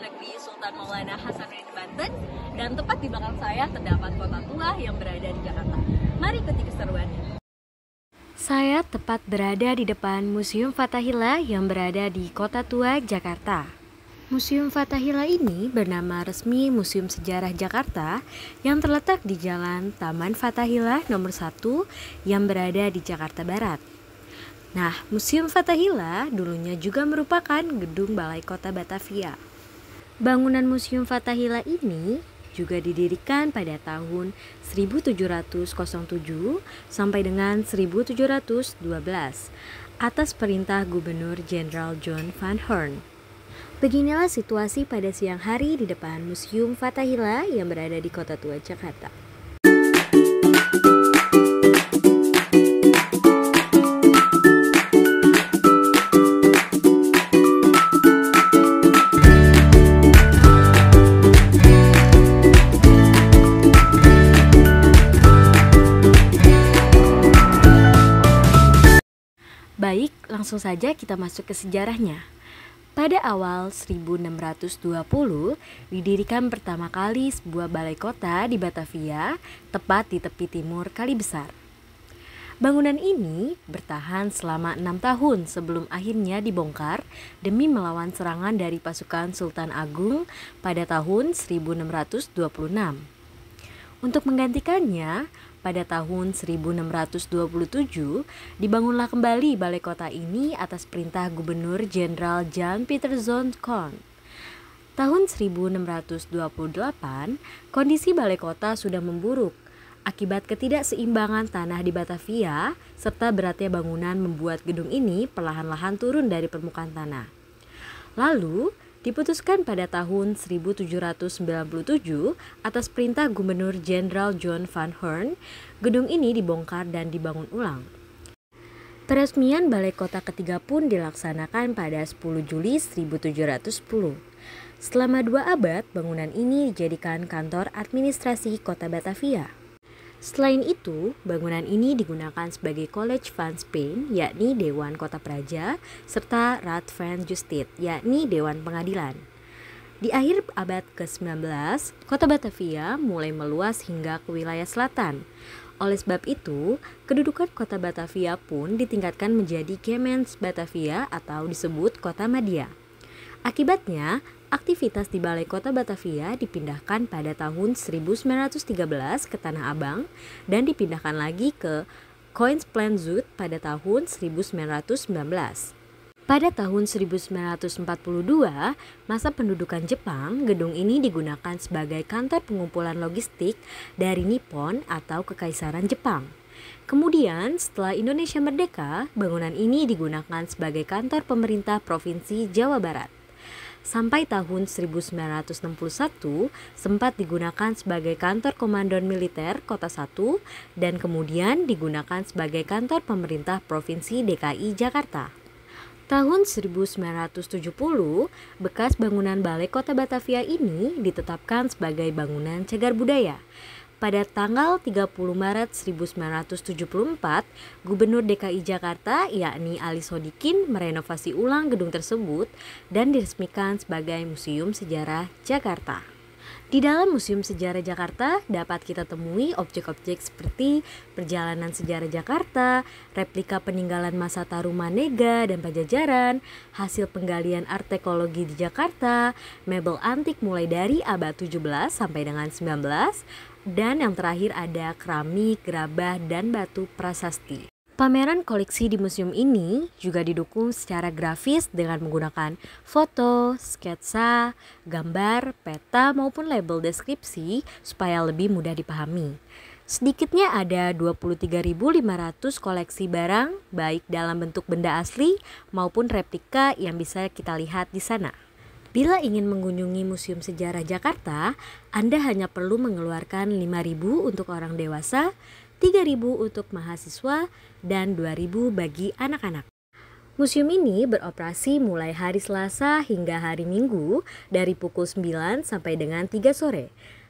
Negeri Sultan Maulana Hasanuddin Banten, dan tepat di belakang saya terdapat kota tua yang berada di Jakarta. Mari ikuti keseruannya. Saya tepat berada di depan Museum Fathahillah yang berada di Kota Tua, Jakarta. Museum Fathahillah ini bernama resmi Museum Sejarah Jakarta yang terletak di Jalan Taman Fathahillah nomor 1 yang berada di Jakarta Barat. Nah, Museum Fathahillah dulunya juga merupakan gedung Balai Kota Batavia. Bangunan Museum Fathahillah ini juga didirikan pada tahun 1707 sampai dengan 1712 atas perintah Gubernur Jenderal John Van Horn. Beginilah situasi pada siang hari di depan Museum Fathahillah yang berada di Kota Tua, Jakarta. Baik, langsung saja kita masuk ke sejarahnya. Pada awal 1620, didirikan pertama kali sebuah balai kota di Batavia, tepat di tepi timur Kali Besar. Bangunan ini bertahan selama 6 tahun sebelum akhirnya dibongkar demi melawan serangan dari pasukan Sultan Agung pada tahun 1626. Untuk menggantikannya, pada tahun 1627 dibangunlah kembali balai kota ini atas perintah Gubernur Jenderal Jan Pieterszoon Koen. Tahun 1628, kondisi balai kota sudah memburuk akibat ketidakseimbangan tanah di Batavia serta beratnya bangunan membuat gedung ini perlahan-lahan turun dari permukaan tanah. Lalu diputuskan pada tahun 1797 atas perintah Gubernur Jenderal John Van Horn, gedung ini dibongkar dan dibangun ulang. Peresmian balai kota ketiga pun dilaksanakan pada 10 Juli 1710. Selama 2 abad, bangunan ini dijadikan kantor administrasi kota Batavia. Selain itu, bangunan ini digunakan sebagai College van Spain, yakni Dewan Kota Praja, serta Raad van Justitie, yakni Dewan Pengadilan. Di akhir abad ke-19, kota Batavia mulai meluas hingga ke wilayah selatan. Oleh sebab itu, kedudukan kota Batavia pun ditingkatkan menjadi Gemeente Batavia atau disebut Kota Madya. Akibatnya, aktivitas di Balai Kota Batavia dipindahkan pada tahun 1913 ke Tanah Abang dan dipindahkan lagi ke Koningsplein-Zuid pada tahun 1919. Pada tahun 1942, masa pendudukan Jepang, gedung ini digunakan sebagai kantor pengumpulan logistik dari Nippon atau Kekaisaran Jepang. Kemudian, setelah Indonesia merdeka, bangunan ini digunakan sebagai kantor pemerintah Provinsi Jawa Barat. Sampai tahun 1961 sempat digunakan sebagai kantor Komandon Militer Kota 1 dan kemudian digunakan sebagai kantor pemerintah Provinsi DKI Jakarta. Tahun 1970, bekas bangunan Balai Kota Batavia ini ditetapkan sebagai bangunan cagar budaya. Pada tanggal 30 Maret 1974, Gubernur DKI Jakarta yakni Ali Sodikin merenovasi ulang gedung tersebut dan diresmikan sebagai Museum Sejarah Jakarta. Di dalam Museum Sejarah Jakarta dapat kita temui objek-objek seperti perjalanan sejarah Jakarta, replika peninggalan masa Tarumanega dan Pajajaran, hasil penggalian arkeologi di Jakarta, mebel antik mulai dari abad 17 sampai dengan 19, dan yang terakhir ada keramik, gerabah, dan batu prasasti. Pameran koleksi di museum ini juga didukung secara grafis dengan menggunakan foto, sketsa, gambar, peta maupun label deskripsi supaya lebih mudah dipahami. Sedikitnya ada 23.500 koleksi barang baik dalam bentuk benda asli maupun replika yang bisa kita lihat di sana. Bila ingin mengunjungi Museum Sejarah Jakarta, Anda hanya perlu mengeluarkan 5.000 untuk orang dewasa, 3.000 untuk mahasiswa, dan 2.000 bagi anak-anak. Museum ini beroperasi mulai hari Selasa hingga hari Minggu dari pukul 9 sampai dengan 3 sore.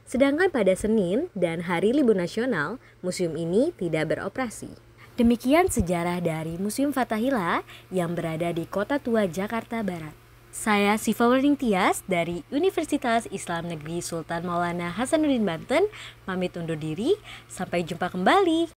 Sedangkan pada Senin dan hari libur nasional, museum ini tidak beroperasi. Demikian sejarah dari Museum Fathahillah yang berada di Kota Tua, Jakarta Barat. Saya Siva Tias dari Universitas Islam Negeri Sultan Maulana Hasanuddin Banten, pamit undur diri, sampai jumpa kembali.